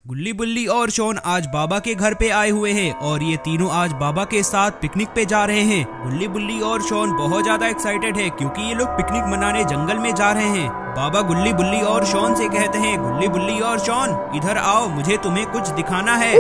गुल्ली बुल्ली और शॉन आज बाबा के घर पे आए हुए हैं और ये तीनों आज बाबा के साथ पिकनिक पे जा रहे हैं। गुल्ली बुल्ली और शॉन बहुत ज्यादा एक्साइटेड है क्योंकि ये लोग पिकनिक मनाने जंगल में जा रहे हैं। बाबा गुल्ली बुल्ली और शॉन से कहते हैं, गुल्ली बुल्ली और शॉन इधर आओ, मुझे तुम्हें कुछ दिखाना है।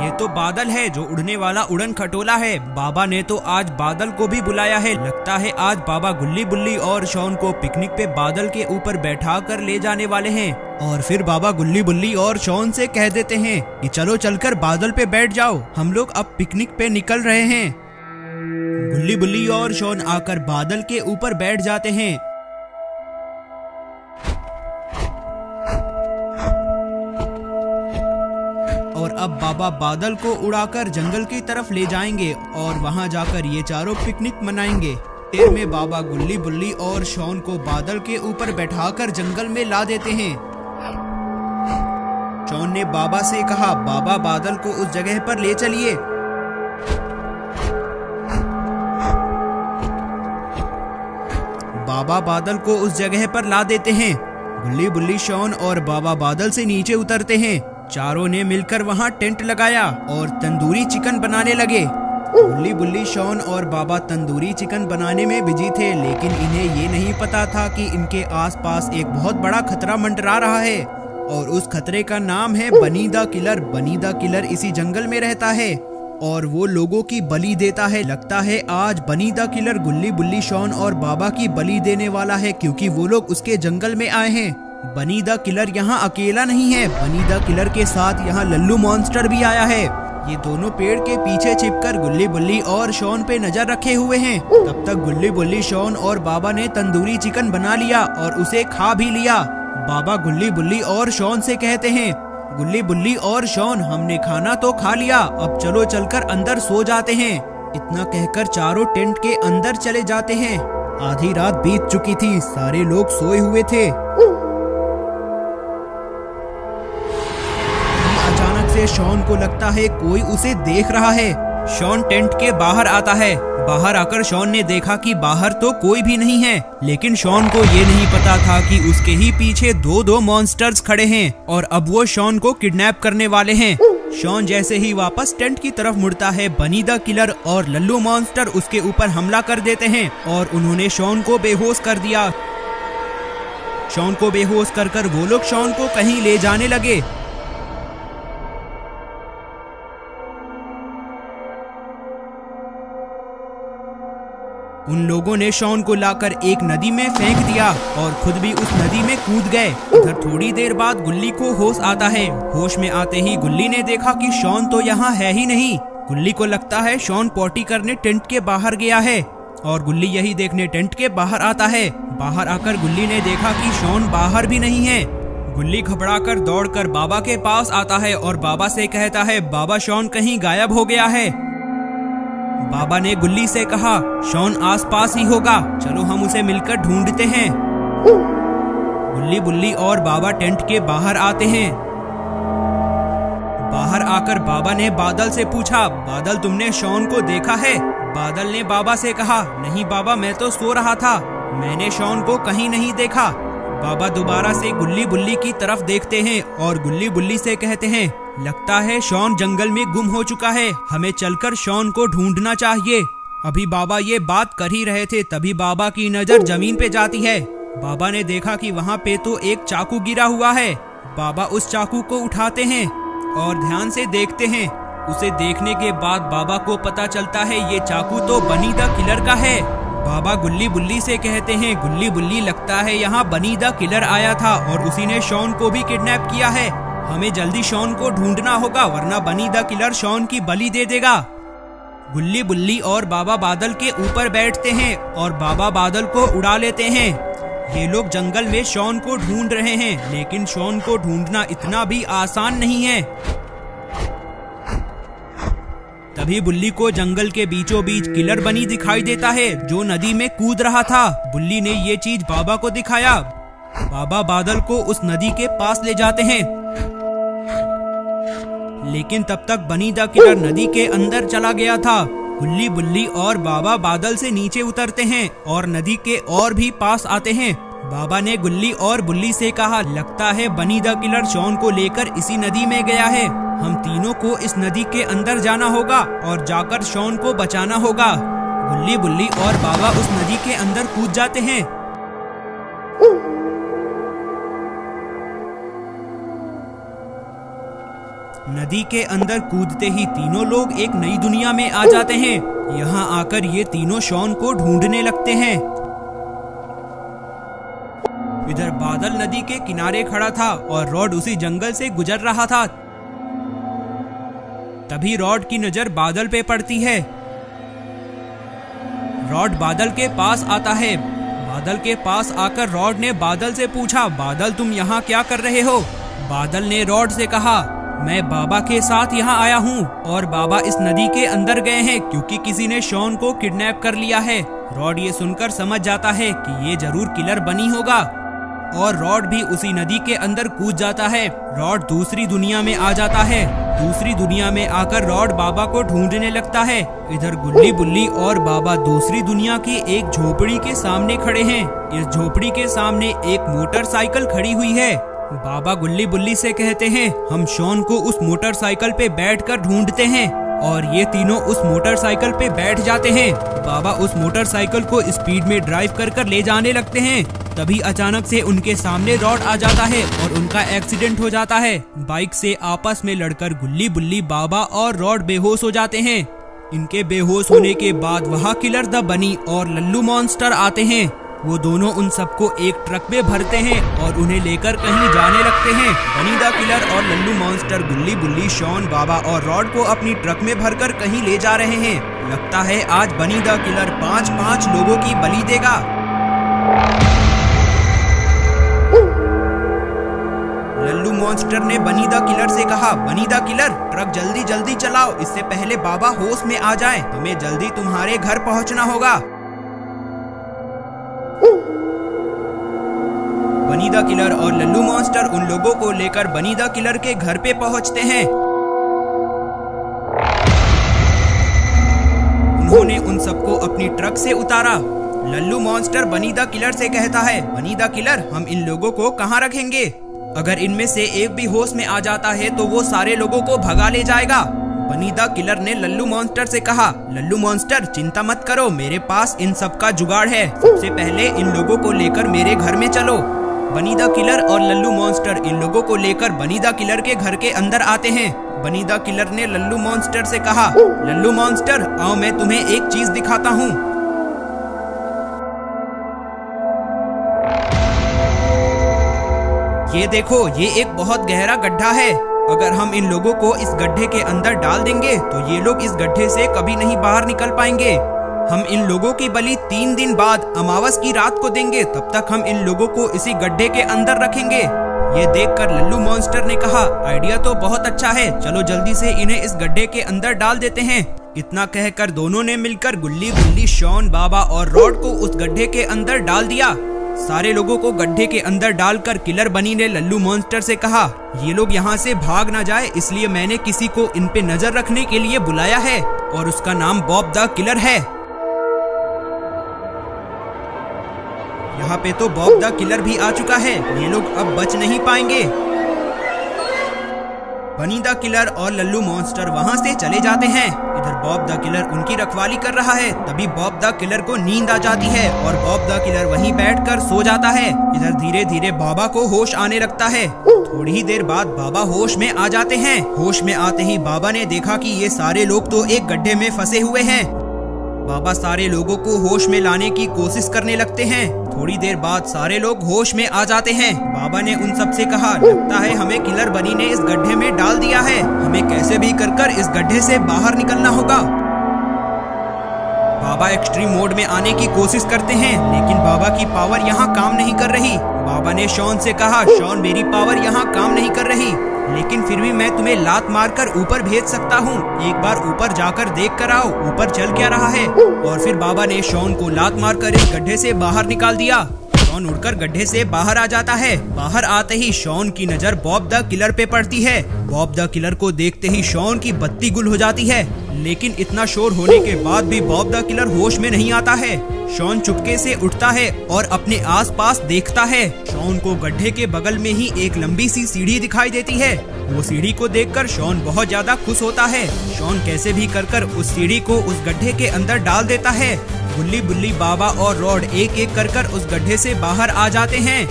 ये तो बादल है जो उड़ने वाला उड़न खटोला है। बाबा ने तो आज बादल को भी बुलाया है। लगता है आज बाबा गुल्ली बुल्ली और शॉन को पिकनिक पे बादल के ऊपर बैठा कर ले जाने वाले हैं। और फिर बाबा गुल्ली बुल्ली और शॉन से कह देते हैं कि चलो चलकर बादल पे बैठ जाओ, हम लोग अब पिकनिक पे निकल रहे हैं। गुल्ली बुल्ली और शॉन आकर बादल के ऊपर बैठ जाते हैं। और अब बाबा बादल को उड़ाकर जंगल की तरफ ले जाएंगे और वहां जाकर ये चारों पिकनिक मनाएंगे। फिर में बाबा गुल्ली बुल्ली और शॉन को बादल के ऊपर बैठाकर जंगल में ला देते हैं। शॉन ने बाबा से कहा, बाबा बादल को उस जगह पर ले चलिए। बाबा बादल को उस जगह पर ला देते हैं। गुल्ली बुल्ली शॉन और बाबा बादल से नीचे उतरते हैं। चारों ने मिलकर वहां टेंट लगाया और तंदूरी चिकन बनाने लगे। गुल्ली बुल्ली शॉन और बाबा तंदूरी चिकन बनाने में बिजी थे, लेकिन इन्हें ये नहीं पता था कि इनके आसपास एक बहुत बड़ा खतरा मंडरा रहा है और उस खतरे का नाम है बनी द किलर। बनी द किलर इसी जंगल में रहता है और वो लोगों की बलि देता है। लगता है आज बनी द किलर गुल्ली बुल्ली शॉन और बाबा की बलि देने वाला है क्योंकि वो लोग उसके जंगल में आए हैं। बनी द किलर यहाँ अकेला नहीं है, बनी द किलर के साथ यहाँ लल्लू मॉन्स्टर भी आया है। ये दोनों पेड़ के पीछे छिपकर गुल्ली बुल्ली और शॉन पे नजर रखे हुए हैं। तब तक गुल्ली बुल्ली शॉन और बाबा ने तंदूरी चिकन बना लिया और उसे खा भी लिया। बाबा गुल्ली बुल्ली और शॉन से कहते हैं, गुल्ली बुल्ली और शॉन हमने खाना तो खा लिया, अब चलो चलकर अंदर सो जाते हैं। इतना कहकर चारों टेंट के अंदर चले जाते हैं। आधी रात बीत चुकी थी, सारे लोग सोए हुए थे। से शॉन को लगता है कोई उसे देख रहा है। शॉन टेंट के बाहर आता है। बाहर आकर शॉन ने देखा कि बाहर तो कोई भी नहीं है, लेकिन शॉन को ये नहीं पता था कि उसके ही पीछे दो मॉन्स्टर्स खड़े हैं और अब वो शॉन को किडनैप करने वाले हैं। शॉन जैसे ही वापस टेंट की तरफ मुड़ता है, बनी द किलर और लल्लू मॉन्स्टर उसके ऊपर हमला कर देते हैं और उन्होंने शॉन को बेहोश कर दिया। शॉन को बेहोश कर वो लोग शॉन को कहीं ले जाने लगे। उन लोगों ने शॉन को लाकर एक नदी में फेंक दिया और खुद भी उस नदी में कूद गए। इधर थोड़ी देर बाद गुल्ली को होश आता है। होश में आते ही गुल्ली ने देखा कि शॉन तो यहाँ है ही नहीं। गुल्ली को लगता है शॉन पॉटी करने टेंट के बाहर गया है और गुल्ली यही देखने टेंट के बाहर आता है। बाहर आकर गुल्ली ने देखा कि शॉन बाहर भी नहीं है। गुल्ली घबराकर दौड़कर बाबा के पास आता है और बाबा से कहता है, बाबा शॉन कहीं गायब हो गया है। बाबा ने गुल्ली से कहा, शॉन आसपास ही होगा, चलो हम उसे मिलकर ढूंढते हैं। गुल्ली बुल्ली और बाबा टेंट के बाहर आते हैं। बाहर आकर बाबा ने बादल से पूछा, बादल तुमने शॉन को देखा है? बादल ने बाबा से कहा, नहीं बाबा मैं तो सो रहा था, मैंने शॉन को कहीं नहीं देखा। बाबा दोबारा से गुल्ली बुल्ली की तरफ देखते हैं और गुल्ली बुल्ली से कहते हैं, लगता है शॉन जंगल में गुम हो चुका है, हमें चलकर शॉन को ढूंढना चाहिए। अभी बाबा ये बात कर ही रहे थे, तभी बाबा की नजर जमीन पे जाती है। बाबा ने देखा कि वहाँ पे तो एक चाकू गिरा हुआ है। बाबा उस चाकू को उठाते हैं और ध्यान से देखते हैं। उसे देखने के बाद बाबा को पता चलता है ये चाकू तो बनी द किलर का है। बाबा गुल्ली बुल्ली से कहते हैं, गुल्ली बुल्ली लगता है यहाँ बनी द किलर आया था और उसी ने शॉन को भी किडनैप किया है। हमें जल्दी शॉन को ढूंढना होगा वरना बनी द किलर शॉन की बलि दे देगा। गुल्ली बुल्ली और बाबा बादल के ऊपर बैठते हैं और बाबा बादल को उड़ा लेते हैं। ये लोग जंगल में शॉन को ढूंढ रहे हैं, लेकिन शॉन को ढूंढना इतना भी आसान नहीं है। तभी बुल्ली को जंगल के बीचों बीच किलर बनी दिखाई देता है जो नदी में कूद रहा था। बुल्ली ने ये चीज बाबा को दिखाया। बाबा बादल को उस नदी के पास ले जाते हैं, लेकिन तब तक बनी द किलर नदी के अंदर चला गया था। गुल्ली बुल्ली और बाबा बादल से नीचे उतरते हैं और नदी के और भी पास आते हैं। बाबा ने गुल्ली और बुल्ली से कहा, लगता है बनी द किलर शॉन को लेकर इसी नदी में गया है। हम तीनों को इस नदी के अंदर जाना होगा और जाकर शॉन को बचाना होगा। गुल्ली बुल्ली और बाबा उस नदी के अंदर कूद जाते हैं। नदी के अंदर कूदते ही तीनों लोग एक नई दुनिया में आ जाते हैं। यहाँ आकर ये तीनों शॉन को ढूंढने लगते हैं। इधर बादल नदी के किनारे खड़ा था और रॉड उसी जंगल से गुजर रहा था। तभी रॉड की नजर बादल पे पड़ती है। रॉड बादल के पास आता है। बादल के पास आकर रॉड ने बादल से पूछा, बादल तुम यहाँ क्या कर रहे हो? बादल ने रॉड से कहा, मैं बाबा के साथ यहाँ आया हूँ और बाबा इस नदी के अंदर गए हैं क्योंकि किसी ने शॉन को किडनैप कर लिया है। रॉड ये सुनकर समझ जाता है कि ये जरूर किलर बनी होगा और रॉड भी उसी नदी के अंदर कूद जाता है। रॉड दूसरी दुनिया में आ जाता है। दूसरी दुनिया में आकर रॉड बाबा को ढूंढने लगता है। इधर गुल्ली बुल्ली और बाबा दूसरी दुनिया की एक झोपड़ी के सामने खड़े हैं। इस झोपड़ी के सामने एक मोटरसाइकिल खड़ी हुई है। बाबा गुल्ली बुल्ली से कहते हैं, हम शॉन को उस मोटरसाइकिल पे बैठकर ढूंढते हैं और ये तीनों उस मोटरसाइकिल पे बैठ जाते हैं। बाबा उस मोटरसाइकिल को स्पीड में ड्राइव कर ले जाने लगते हैं। तभी अचानक से उनके सामने रॉड आ जाता है और उनका एक्सीडेंट हो जाता है। बाइक से आपस में लड़कर गुल्ली बुल्ली, बाबा और रॉड बेहोश हो जाते हैं। इनके बेहोश होने के बाद वहाँ किलर द बनी और लल्लू मॉन्स्टर आते हैं। वो दोनों उन सबको एक ट्रक में भरते हैं और उन्हें लेकर कहीं जाने लगते हैं। बनी द किलर और लल्लू मॉन्स्टर गुल्ली बुल्ली, शॉन, बाबा और रॉड को अपनी ट्रक में भरकर कहीं ले जा रहे हैं। लगता है आज बनी द किलर 5-5 लोगों की बलि देगा। लल्लू मॉन्स्टर ने बनी द किलर से कहा, बनी द किलर ट्रक जल्दी जल्दी चलाओ, इससे पहले बाबा होश में आ जाए। हमें जल्दी तुम्हारे घर पहुंचना होगा। बनी द किलर और लल्लू मॉन्स्टर उन लोगों को लेकर बनी द किलर के घर पे पहुंचते हैं। उन्होंने उन सबको अपनी ट्रक से उतारा। लल्लू मॉन्स्टर बनी द किलर से कहता है, बनी द किलर हम इन लोगों को कहाँ रखेंगे? अगर इनमें से एक भी होश में आ जाता है तो वो सारे लोगों को भगा ले जाएगा। बनी द किलर ने लल्लू मॉन्स्टर से कहा, लल्लू मॉन्स्टर चिंता मत करो, मेरे पास इन सब का जुगाड़ है। सबसे पहले इन लोगों को लेकर मेरे घर में चलो। बनी द किलर और लल्लू मॉन्स्टर इन लोगों को लेकर बनी द किलर के घर के अंदर आते हैं। बनी द किलर ने लल्लू मॉन्स्टर से कहा, लल्लू मॉन्स्टर आओ मैं तुम्हें एक चीज दिखाता हूँ। ये देखो, ये एक बहुत गहरा गड्ढा है। अगर हम इन लोगों को इस गड्ढे के अंदर डाल देंगे तो ये लोग इस गड्ढे से कभी नहीं बाहर निकल पाएंगे। हम इन लोगों की बलि 3 दिन बाद अमावस की रात को देंगे। तब तक हम इन लोगों को इसी गड्ढे के अंदर रखेंगे। ये देखकर लल्लू मॉन्स्टर ने कहा, आइडिया तो बहुत अच्छा है, चलो जल्दी से इन्हें इस गड्ढे के अंदर डाल देते हैं। इतना कहकर दोनों ने मिलकर गुल्ली बुल्ली, शॉन, बाबा और रॉड को उस गड्ढे के अंदर डाल दिया। सारे लोगों को गड्ढे के अंदर डालकर किलर बनी ने लल्लू मॉन्स्टर से कहा, ये लोग यहाँ से भाग ना जाए, इसलिए मैंने किसी को इन पे नजर रखने के लिए बुलाया है और उसका नाम बॉब द किलर है। यहाँ पे तो बॉब द किलर भी आ चुका है। ये लोग अब बच नहीं पाएंगे। बनी द किलर और लल्लू मॉन्स्टर वहाँ से चले जाते हैं। इधर बॉब द किलर उनकी रखवाली कर रहा है। तभी बॉब द किलर को नींद आ जाती है और बॉब द किलर वहीं बैठकर सो जाता है। इधर धीरे धीरे बाबा को होश आने लगता है। थोड़ी ही देर बाद बाबा होश में आ जाते हैं। होश में आते ही बाबा ने देखा कि ये सारे लोग तो एक गड्ढे में फंसे हुए हैं। बाबा सारे लोगों को होश में लाने की कोशिश करने लगते हैं। थोड़ी देर बाद सारे लोग होश में आ जाते हैं। बाबा ने उन सब से कहा, लगता है हमें किलर बनी ने इस गड्ढे में डाल दिया है। हमें कैसे भी कर इस गड्ढे से बाहर निकलना होगा। बाबा एक्सट्रीम मोड में आने की कोशिश करते हैं, लेकिन बाबा की पावर यहाँ काम नहीं कर रही। बाबा ने शॉन से कहा, शॉन मेरी पावर यहाँ काम नहीं कर रही, लेकिन फिर भी मैं तुम्हें लात मारकर ऊपर भेज सकता हूँ। एक बार ऊपर जाकर देख कर आओ ऊपर चल क्या रहा है। और फिर बाबा ने शॉन को लात मारकर इस गड्ढे से बाहर निकाल दिया। शॉन उड़कर गड्ढे से बाहर आ जाता है। बाहर आते ही शॉन की नजर बॉब द किलर पे पड़ती है। बॉब द किलर को देखते ही शॉन की बत्ती गुल हो जाती है। लेकिन इतना शोर होने के बाद भी बॉब द किलर होश में नहीं आता है। शॉन चुपके से उठता है और अपने आसपास देखता है। शॉन को गड्ढे के बगल में ही एक लंबी सी सीढ़ी दिखाई देती है। वो सीढ़ी को देखकर शॉन बहुत ज्यादा खुश होता है। शॉन कैसे भी कर उस सीढ़ी को उस गड्ढे के अंदर डाल देता है। गुल्ली बुल्ली, बाबा और रॉड एक एक कर उस गड्ढे से बाहर आ जाते हैं।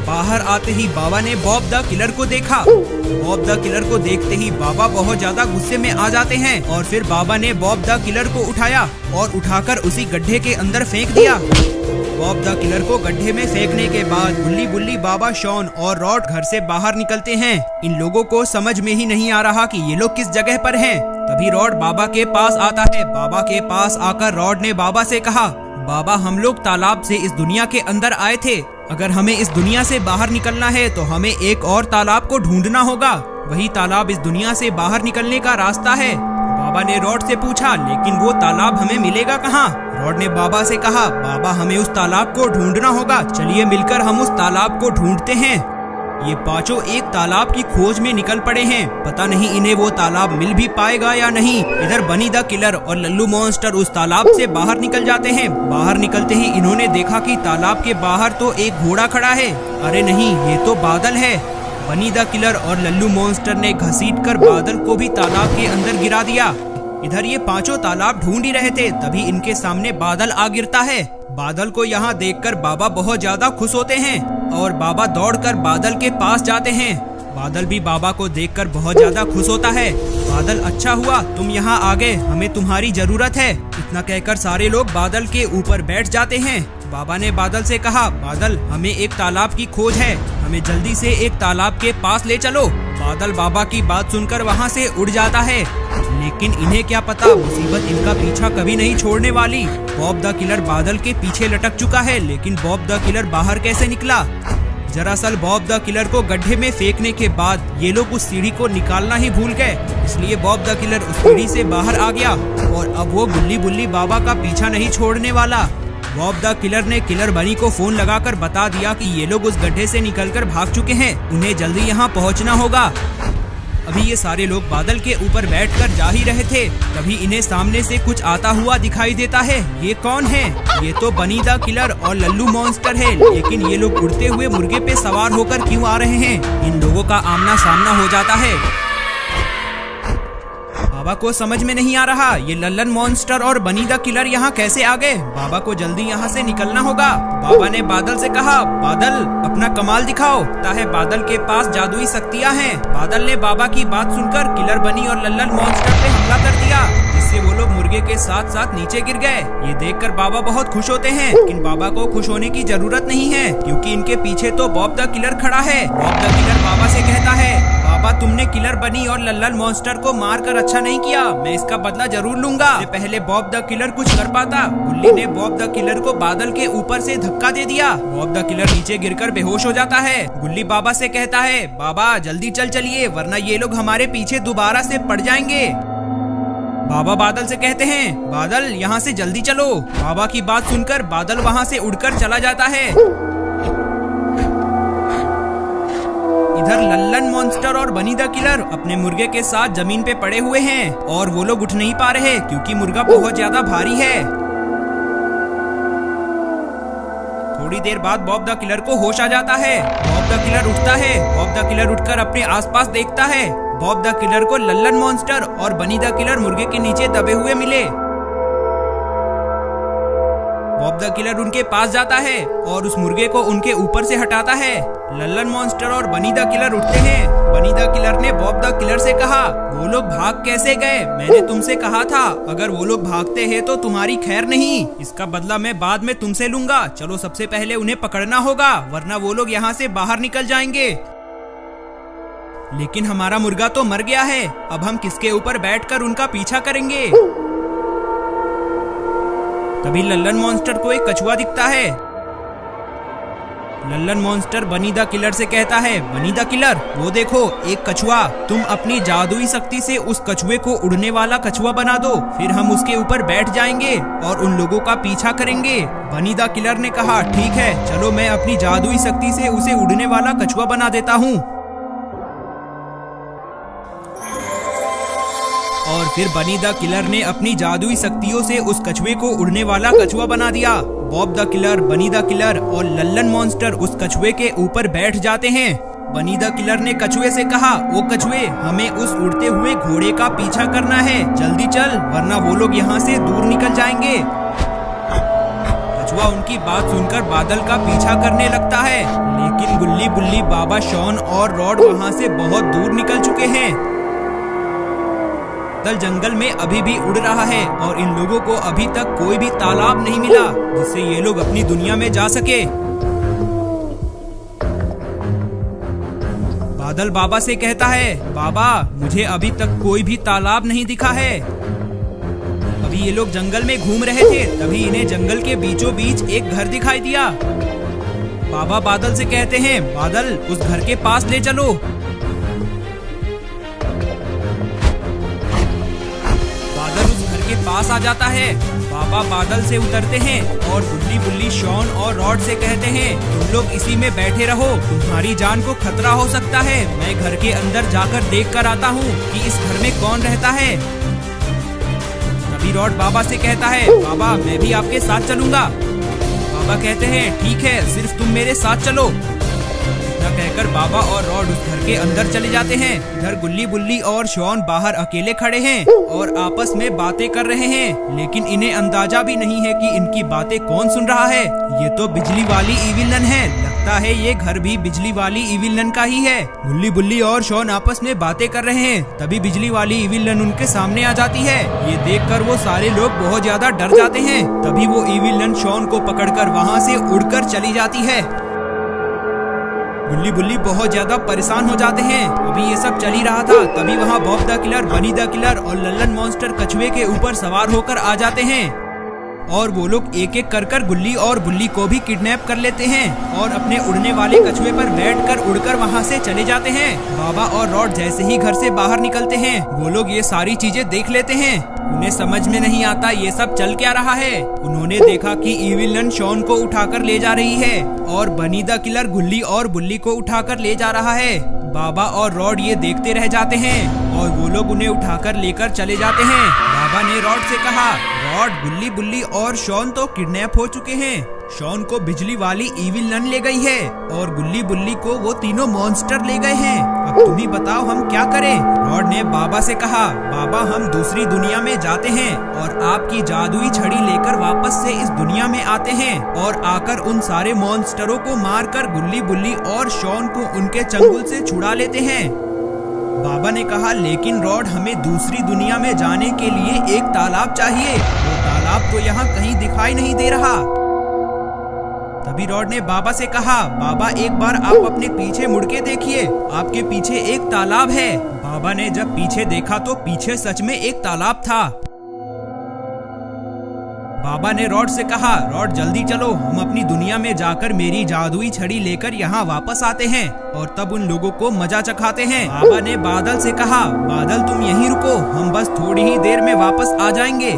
बाहर आते ही बाबा ने बॉब द किलर को देखा। बॉब द किलर को देखते ही बाबा बहुत ज्यादा गुस्से में आ जाते हैं और फिर बाबा ने बॉब द किलर को उठाया और उठाकर उसी गड्ढे के अंदर फेंक दिया। बॉब द किलर को गड्ढे में फेंकने के बाद गुल्ली बुल्ली, बाबा, शॉन और रॉड घर से बाहर निकलते हैं। इन लोगों को समझ में ही नहीं आ रहा कि ये लोग किस जगह पर हैं। तभी रॉड बाबा के पास आता है। बाबा के पास आकर रॉड ने बाबा से कहा, बाबा, हम लोग तालाब से इस दुनिया के अंदर आए थे। अगर हमें इस दुनिया से बाहर निकलना है तो हमें एक और तालाब को ढूंढना होगा। वही तालाब इस दुनिया से बाहर निकलने का रास्ता है। बाबा ने रॉड से पूछा, लेकिन वो तालाब हमें मिलेगा कहाँ? रॉड ने बाबा से कहा, बाबा, हमें उस तालाब को ढूंढना होगा। चलिए मिलकर हम उस तालाब को ढूंढते हैं। ये पांचों एक तालाब की खोज में निकल पड़े हैं। पता नहीं इन्हें वो तालाब मिल भी पाएगा या नहीं। इधर बनी द किलर और लल्लू मॉन्स्टर उस तालाब से बाहर निकल जाते हैं। बाहर निकलते ही इन्होंने देखा कि तालाब के बाहर तो एक घोड़ा खड़ा है। अरे नहीं, ये तो बादल है। बनी द किलर और लल्लू मॉन्स्टर ने घसीटकर बादल को भी तालाब के अंदर गिरा दिया। इधर ये पांचों तालाब ढूंढ ही रहे थे, तभी इनके सामने बादल आ गिरता है। बादल को यहाँ देखकर बाबा बहुत ज्यादा खुश होते हैं और बाबा दौड़कर बादल के पास जाते हैं। बादल भी बाबा को देखकर बहुत ज्यादा खुश होता है। बादल, अच्छा हुआ तुम यहाँ आ गए, हमें तुम्हारी जरूरत है। इतना कहकर सारे लोग बादल के ऊपर बैठ जाते हैं। बाबा ने बादल से कहा, बादल, हमें एक तालाब की खोज है, हमें जल्दी से एक तालाब के पास ले चलो। बादल बाबा की बात सुनकर वहाँ से उड़ जाता है, लेकिन इन्हें क्या पता मुसीबत इनका पीछा कभी नहीं छोड़ने वाली। बॉब द किलर बादल के पीछे लटक चुका है, लेकिन बॉब द किलर बाहर कैसे निकला? दरअसल बॉब द किलर को गड्ढे में फेंकने के बाद ये लोग उस सीढ़ी को निकालना ही भूल गए, इसलिए बॉब द किलर उस सीढ़ी से बाहर आ गया और अब वो गुल्ली बुल्ली बाबा का पीछा नहीं छोड़ने वाला। बॉब द किलर ने किलर बनी को फोन लगाकर बता दिया कि ये लोग उस गड्ढे से निकलकर भाग चुके हैं, उन्हें जल्दी यहाँ पहुँचना होगा। अभी ये सारे लोग बादल के ऊपर बैठकर जा ही रहे थे, तभी इन्हें सामने से कुछ आता हुआ दिखाई देता है। ये कौन है? ये तो बनी द किलर और लल्लू मॉन्स्टर है, लेकिन ये लोग उड़ते हुए मुर्गे पे सवार होकर क्यों आ रहे हैं? इन लोगों का आमना सामना हो जाता है। बाबा को समझ में नहीं आ रहा ये लल्लन मॉन्स्टर और बनी द किलर यहाँ कैसे आ गए। बाबा को जल्दी यहाँ से निकलना होगा। बाबा ने बादल से कहा, बादल, अपना कमाल दिखाओ। लगता है बादल के पास जादुई शक्तियाँ हैं। बादल ने बाबा की बात सुनकर किलर बनी और लल्लन मॉन्स्टर पे हमला कर दिया, जिससे वो लोग मुर्गे के साथ साथ नीचे गिर गए। ये देखकर बाबा बहुत खुश होते हैं, लेकिन बाबा को खुश होने की जरूरत नहीं है, क्योंकि इनके पीछे तो बॉब द किलर खड़ा है। बॉब द किलर बाबा से कहता है, बाबा, तुमने किलर बनी और लल्लन मॉन्स्टर को मारकर अच्छा नहीं किया, मैं इसका बदला जरूर लूंगा। इससे पहले बॉब द किलर कुछ कर पाता, गुल्ली ने बॉब द किलर को बादल के ऊपर से धक्का दे दिया। बॉब द किलर नीचे गिरकर बेहोश हो जाता है। गुल्ली बाबा से कहता है, बाबा जल्दी चलिए, वरना ये लोग हमारे पीछे दोबारा से पड़ जाएंगे। बाबा बादल से कहते हैं, बादल यहाँ से जल्दी चलो। बाबा की बात सुनकर बादल वहाँ से उड़कर चला जाता है। इधर लल्लन मॉन्स्टर और बनी द किलर अपने मुर्गे के साथ जमीन पे पड़े हुए हैं और वो लोग उठ नहीं पा रहे, क्योंकि मुर्गा बहुत ज्यादा भारी है। थोड़ी देर बाद बॉब द किलर को होश आ जाता है। बॉब द किलर उठता है। बॉब द किलर उठकर अपने आसपास देखता है। बॉब द किलर को लल्लन मॉन्स्टर और बनी द किलर मुर्गे के नीचे दबे हुए मिले। बॉब द किलर उनके पास जाता है और उस मुर्गे को उनके ऊपर से हटाता है। लल्लन मॉन्स्टर और बनी द किलर उठते हैं। बनी द किलर ने बॉब द किलर से कहा, वो लोग भाग कैसे गए? मैंने तुमसे कहा था अगर वो लोग भागते हैं तो तुम्हारी खैर नहीं, इसका बदला मैं बाद में तुमसे लूंगा। चलो सबसे पहले उन्हें पकड़ना होगा, वरना वो लोग यहाँ से बाहर निकल जाएंगे। लेकिन हमारा मुर्गा तो मर गया है, अब हम किसके ऊपर बैठकर उनका पीछा करेंगे? तभी लल्लन मॉन्स्टर को एक कछुआ दिखता है। लल्लन मॉन्स्टर बनी द किलर से कहता है, बनी द किलर, वो देखो एक कछुआ, तुम अपनी जादुई शक्ति से उस कछुए को उड़ने वाला कछुआ बना दो, फिर हम उसके ऊपर बैठ जाएंगे और उन लोगों का पीछा करेंगे। बनी द किलर ने कहा, ठीक है, चलो मैं अपनी जादुई शक्ति से उसे उड़ने वाला कछुआ बना देता हूँ। फिर बनी द किलर ने अपनी जादुई शक्तियों से उस कछुए को उड़ने वाला कछुआ बना दिया। बॉब द किलर, बनी द किलर और लल्लन मॉन्स्टर उस कछुए के ऊपर बैठ जाते हैं। बनी द किलर ने कछुए से कहा, ओ कछुए, हमें उस उड़ते हुए घोड़े का पीछा करना है, जल्दी चल वरना वो लोग यहाँ से दूर निकल जाएंगे। कछुआ उनकी बात सुनकर बादल का पीछा करने लगता है, लेकिन गुल्ली बुल्ली, बाबा शॉन और रॉड वहाँ से बहुत दूर निकल चुके हैं। बादल जंगल में अभी भी उड़ रहा है और इन लोगों को अभी तक कोई भी तालाब नहीं मिला जिससे ये लोग अपनी दुनिया में जा सके। बादल बाबा से कहता है, बाबा मुझे अभी तक कोई भी तालाब नहीं दिखा है। अभी ये लोग जंगल में घूम रहे थे, तभी इन्हें जंगल के बीचों बीच एक घर दिखाई दिया। बाबा बादल से कहते हैं, बादल उस घर के पास ले चलो। बादल उस घर के पास आ जाता है। बाबा बादल से उतरते हैं और गुल्ली बुल्ली, शॉन और रॉड से कहते हैं, तुम लोग इसी में बैठे रहो, तुम्हारी जान को खतरा हो सकता है। मैं घर के अंदर जाकर देख कर आता हूँ कि इस घर में कौन रहता है। तभी रॉड बाबा से कहता है, बाबा मैं भी आपके साथ चलूंगा। बाबा कहते हैं, ठीक है, सिर्फ तुम मेरे साथ चलो। इतना कहकर बाबा और रॉड उस घर के अंदर चले जाते हैं। इधर गुल्ली बुल्ली और शॉन बाहर अकेले खड़े हैं और आपस में बातें कर रहे हैं, लेकिन इन्हें अंदाजा भी नहीं है कि इनकी बातें कौन सुन रहा है। ये तो बिजली वाली इविलन है, लगता है ये घर भी बिजली वाली इविलन का ही है। गुल्ली बुल्ली और शॉन आपस में बातें कर रहे हैं, तभी बिजली वाली इविलन उनके सामने आ जाती है। ये देखकर वो सारे लोग बहुत ज्यादा डर जाते हैं। तभी वो इविलन शॉन को पकड़कर वहाँ से उड़कर चली जाती है। गुल्ली बुल्ली बहुत ज्यादा परेशान हो जाते हैं। अभी ये सब चल ही रहा था, तभी वहाँ बॉब द किलर, बनी द किलर और लल्लन मॉन्स्टर कछुए के ऊपर सवार होकर आ जाते हैं और वो लोग एक एक कर गुल्ली और बुल्ली को भी किडनैप कर लेते हैं और अपने उड़ने वाले कछुए पर बैठकर उड़कर वहाँ से चले जाते हैं। बाबा और रॉड जैसे ही घर से बाहर निकलते हैं, वो लोग ये सारी चीजें देख लेते हैं। उन्हें समझ में नहीं आता ये सब चल क्या रहा है। उन्होंने देखा कि इविलन शॉन को उठाकर ले जा रही है और बनी द किलर गुल्ली और बुल्ली को उठाकर ले जा रहा है। बाबा और रॉड ये देखते रह जाते हैं और वो लोग उन्हें उठाकर लेकर चले जाते हैं। बाबा ने रॉड से कहा, रॉड, गुल्ली बुल्ली और शॉन तो किडनैप हो चुके हैं। शॉन को बिजली वाली इविलन ले गई है और गुल्ली बुल्ली को वो तीनों मॉन्स्टर ले गए हैं। अब तुम ही बताओ हम क्या करें। रॉड ने बाबा से कहा, बाबा हम दूसरी दुनिया में जाते हैं और आपकी जादुई छड़ी लेकर वापस से इस दुनिया में आते हैं और आकर उन सारे मॉन्स्टरों को मारकर गुल्ली बुल्ली और शॉन को उनके चंगुल से छुड़ा लेते हैं। बाबा ने कहा, लेकिन रॉड हमें दूसरी दुनिया में जाने के लिए एक तालाब चाहिए। वो तालाब तो यहाँ कहीं दिखाई नहीं दे रहा। तभी रॉड ने बाबा से कहा, बाबा एक बार आप अपने पीछे मुड़ के देखिए, आपके पीछे एक तालाब है। बाबा ने जब पीछे देखा तो पीछे सच में एक तालाब था। बाबा ने रॉड से कहा, रॉड जल्दी चलो, हम अपनी दुनिया में जाकर मेरी जादुई छड़ी लेकर यहाँ वापस आते हैं और तब उन लोगों को मजा चखाते हैं। बाबा ने बादल से कहा, बादल तुम यहीं रुको, हम बस थोड़ी ही देर में वापस आ जाएंगे।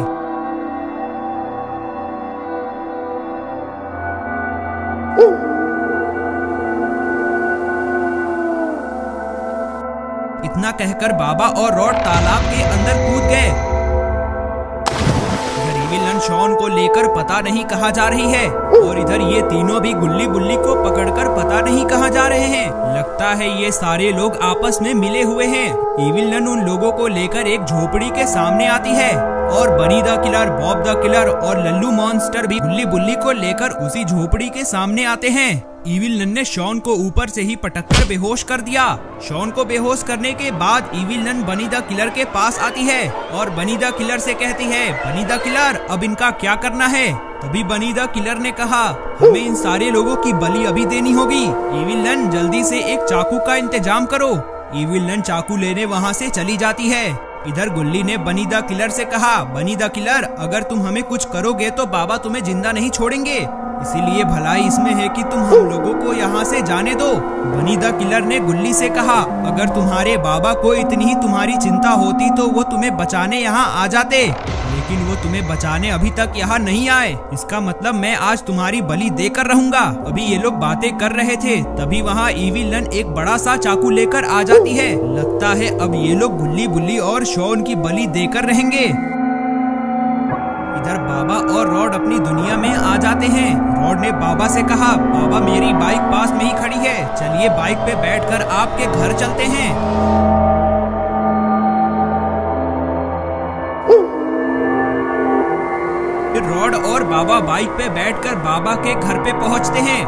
इतना कहकर बाबा और रॉड तालाब के अंदर कूद गए। इविलन शॉन को लेकर पता नहीं कहाँ जा रही है और इधर ये तीनों भी गुल्ली बुल्ली को पकड़कर पता नहीं कहाँ जा रहे हैं। लगता है ये सारे लोग आपस में मिले हुए हैं। इविलन उन लोगों को लेकर एक झोपड़ी के सामने आती है और बनी the killer, Bob the killer और लल्लू मॉन्स्टर भी गुल्ली बुल्ली को लेकर उसी झोपड़ी के सामने आते हैं। इविलन ने शॉन को ऊपर से ही पटककर बेहोश कर दिया। शॉन को बेहोश करने के बाद इविलन बनी द किलर के पास आती है और बनी द किलर से कहती है, बनी द किलर अब इनका क्या करना है। तभी बनी द किलर ने कहा, हमें इन सारे लोगों की बलि अभी देनी होगी। इविलन जल्दी से एक चाकू का इंतजाम करो। इविलन चाकू लेने वहाँ से चली जाती है। इधर गुल्ली ने बनी द किलर से कहा, बनी द किलर अगर तुम हमें कुछ करोगे तो बाबा तुम्हें जिंदा नहीं छोड़ेंगे, इसीलिए भलाई इसमें है कि तुम हम लोगों को यहाँ से जाने दो। बनी द किलर ने गुल्ली से कहा, अगर तुम्हारे बाबा को इतनी ही तुम्हारी चिंता होती तो वो तुम्हें बचाने यहाँ आ जाते, लेकिन वो तुम्हें बचाने अभी तक यहाँ नहीं आए। इसका मतलब मैं आज तुम्हारी बलि देकर रहूंगा। अभी ये लोग बातें कर रहे थे, तभी वहाँ इविल नन एक बड़ा सा चाकू लेकर आ जाती है। लगता है अब ये लोग गुल्ली बुल्ली और शॉन की बलि देकर रहेंगे। इधर बाबा और रॉड अपनी दुनिया में आ जाते हैं। रॉड ने बाबा से कहा, बाबा मेरी बाइक पास में ही खड़ी है, चलिए बाइक पे बैठकर आपके घर चलते हैं। फिर रॉड और बाबा बाइक पे बैठकर बाबा के घर पे पहुंचते हैं।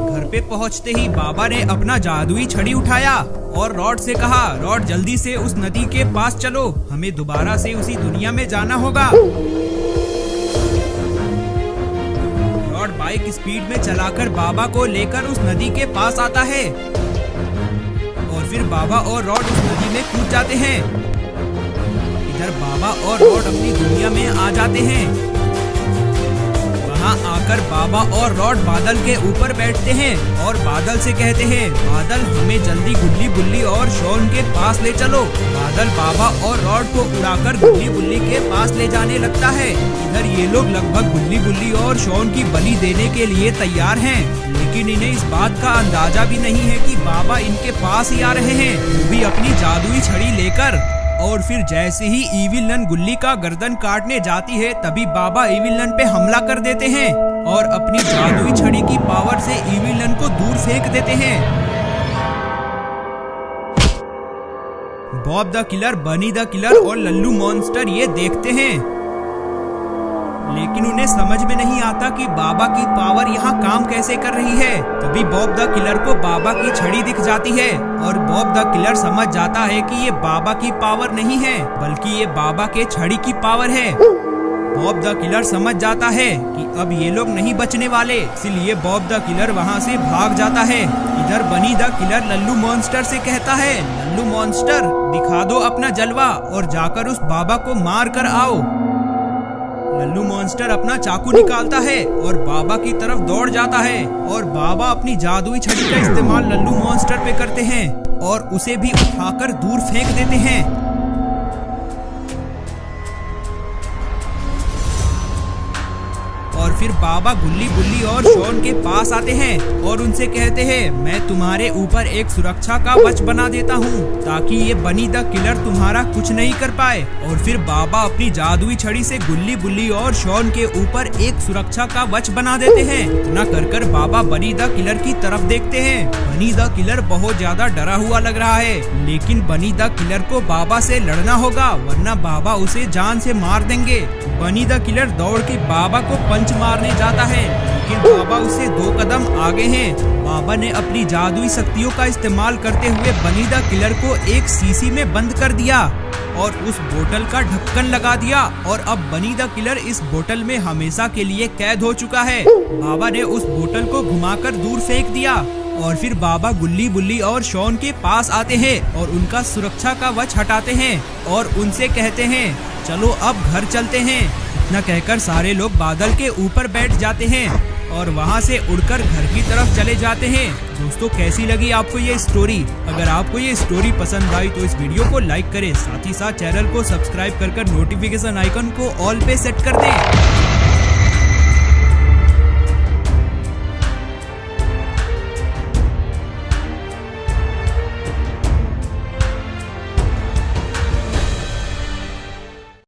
घर पे पहुंचते ही बाबा ने अपना जादुई छड़ी उठाया और रॉड से कहा, रॉड जल्दी से उस नदी के पास चलो, हमें दोबारा से उसी दुनिया में जाना होगा। रॉड बाइक स्पीड में चलाकर बाबा को लेकर उस नदी के पास आता है और फिर बाबा और रॉड उस नदी में कूद जाते हैं। इधर बाबा और रॉड अपनी दुनिया में आ जाते हैं। वहाँ आकर बाबा और रॉड बादल के ऊपर बैठते हैं और बादल से कहते हैं, बादल हमें जल्दी गुल्ली बुल्ली और शॉन के पास ले चलो। बादल बाबा और रॉड को उड़ाकर गुल्ली बुल्ली के पास ले जाने लगता है। इधर ये लोग लगभग गुल्ली बुल्ली और शॉन की बलि देने के लिए तैयार हैं, लेकिन इन्हें इस बात का अंदाजा भी नहीं है कि बाबा इनके पास ही आ रहे हैं, वो भी अपनी जादुई छड़ी लेकर। और फिर जैसे ही इविल नन गुल्ली का गर्दन काटने जाती है, तभी बाबा इविल नन पे हमला कर देते हैं और अपनी जादुई छड़ी की पावर से इविल नन को दूर फेंक देते हैं। बॉब द किलर, बनी द किलर और लल्लू मॉन्स्टर ये देखते हैं, लेकिन उन्हें समझ में नहीं आता कि बाबा की पावर यहाँ काम कैसे कर रही है। तभी बॉब द किलर को बाबा की छड़ी दिख जाती है और बॉब द किलर समझ जाता है कि ये बाबा की पावर नहीं है, बल्कि ये बाबा के छड़ी की पावर है। बॉब द किलर समझ जाता है कि अब ये लोग नहीं बचने वाले, इसलिए बॉब द किलर वहाँ से भाग जाता है। इधर बनी द किलर लल्लू मॉन्स्टर से कहता है, लल्लू मॉन्स्टर दिखा दो अपना जलवा और जाकर उस बाबा को मार कर आओ। लल्लू मॉन्स्टर अपना चाकू निकालता है और बाबा की तरफ दौड़ जाता है और बाबा अपनी जादुई छड़ी का इस्तेमाल लल्लू मॉन्स्टर पे करते हैं और उसे भी उठाकर दूर फेंक देते हैं। और फिर बाबा गुल्ली बुल्ली और शॉन के पास आते हैं और उनसे कहते हैं, मैं तुम्हारे ऊपर एक सुरक्षा का कवच बना देता हूँ ताकि ये बनी द किलर तुम्हारा कुछ नहीं कर पाए। और फिर बाबा अपनी जादुई छड़ी से गुल्ली बुल्ली और शॉन के ऊपर एक सुरक्षा का कवच बना देते हैं। इतना कर बाबा बनी द किलर की तरफ देखते हैं। बनी द किलर बहुत ज्यादा डरा हुआ लग रहा है, लेकिन बनी द किलर को बाबा से लड़ना होगा, वरना बाबा उसे जान से मार देंगे। बनी द किलर दौड़ के बाबा को पंच मारने जाता है, लेकिन बाबा उससे 2 कदम आगे हैं। बाबा ने अपनी जादुई शक्तियों का इस्तेमाल करते हुए बनी द किलर को एक शीशी में बंद कर दिया और उस बोतल का ढक्कन लगा दिया और अब बनी द किलर इस बोतल में हमेशा के लिए कैद हो चुका है। बाबा ने उस बोतल को घुमाकर दूर फेंक दिया और फिर बाबा गुल्ली बुल्ली और शॉन के पास आते हैं और उनका सुरक्षा का कवच हटाते हैं और उनसे कहते हैं, चलो अब घर चलते हैं। इतना कहकर सारे लोग बादल के ऊपर बैठ जाते हैं और वहां से उड़कर घर की तरफ चले जाते हैं। दोस्तों, कैसी लगी आपको ये स्टोरी? अगर आपको ये स्टोरी पसंद आई तो इस वीडियो को लाइक करें, साथ ही साथ चैनल को सब्सक्राइब कर नोटिफिकेशन आइकन को ऑल पे सेट कर दें।